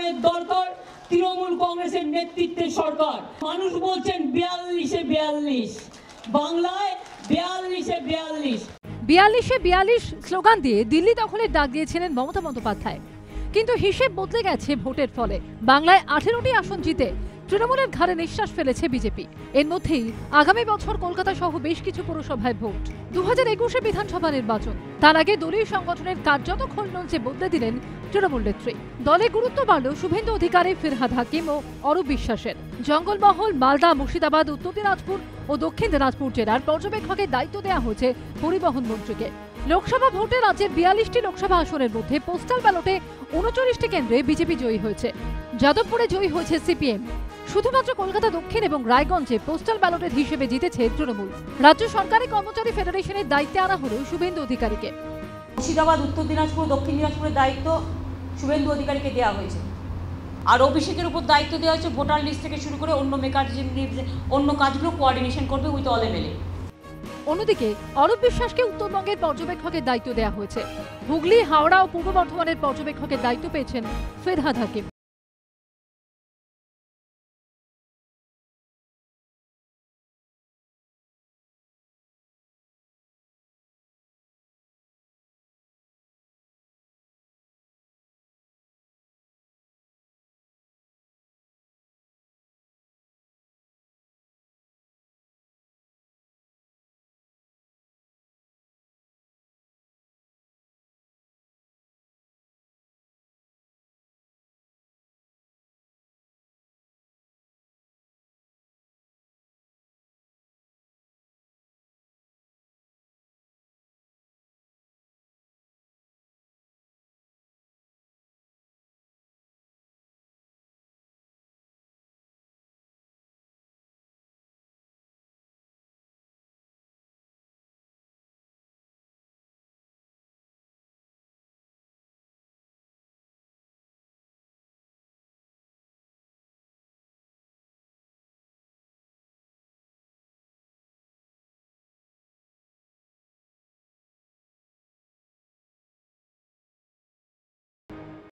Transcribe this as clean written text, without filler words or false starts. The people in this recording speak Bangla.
সংগ্রামের দরকার তৃণমূল কংগ্রেসের নেতৃত্বের সরকার। মানুষ বলছেন 42-এ 42, বাংলায় 42-এ 42 স্লোগান দিয়ে দিল্লি দখলের ডাক দিয়েছিলেন মমতা বন্দ্যোপাধ্যায়, কিন্তু হিসেব বদলে গেছে ভোটের ফলে। বাংলায় 18টি আসন জিতে তৃণমূলের ঘাড়ে নিঃশ্বাস ফেলেছে বিজেপি। এর মধ্যেই আগামী বছর কলকাতা সহ বেশ কিছু পুরসভায় ভোট, 2021-এ বিধানসভা নির্বাচন। তার আগে দলীয় সংগঠনের কার্যত খোলনলচে বদলে দিলেন তৃণমূল নেত্রী। দলে গুরুত্ব বাড়ল শুভেন্দু অধিকারী, ফিরহাদ হাকিম ও অরূপ বিশ্বাসের। জঙ্গলমহল, মালদা, মুর্শিদাবাদ, উত্তর দিনাজপুর ও দক্ষিণ দিনাজপুর জেলার পর্যবেক্ষকের দায়িত্ব দেওয়া হয়েছে পরিবহন মন্ত্রীকে। লোকসভা ভোটে রাজ্যের 42টি লোকসভা আসনের মধ্যে পোস্টাল ব্যালটে 39টি কেন্দ্রে বিজেপি জয়ী হয়েছে। যাদবপুরে জয়ী হয়েছে সিপিএম। শুধুমাত্র কলকাতা দক্ষিণ এবং রায়গঞ্জে পোস্টাল ব্যালটের হিসেবে জিতেছে তৃণমূল। রাজ্য সরকারি কর্মচারী ফেডারেশনের দায়িত্বে আনা হলো শুভেন্দু অধিকারীকে। মুর্শিদাবাদ, উত্তর দিনাজপুর, দক্ষিণ দিনাজপুরের দায়িত্ব শুভেন্দু অধিকারীকে দেওয়া হয়েছে। আর অভিষেকের উপর দায়িত্ব দেওয়া হয়েছে ভোটার লিস্ট থেকে শুরু করে অন্য কাজগুলো কোঅর্ডিনেশন করবে উইথ অল এমএলএ। অন্যদিকে অরূপ বিশ্বাসকে উত্তরবঙ্গের পর্যবেক্ষকের দায়িত্ব দেওয়া হয়েছে। হুগলি, হাওড়া ও পূর্ব বর্ধমানের পর্যবেক্ষকের দায়িত্ব পেয়েছেন ফিরহাদ হাকিম।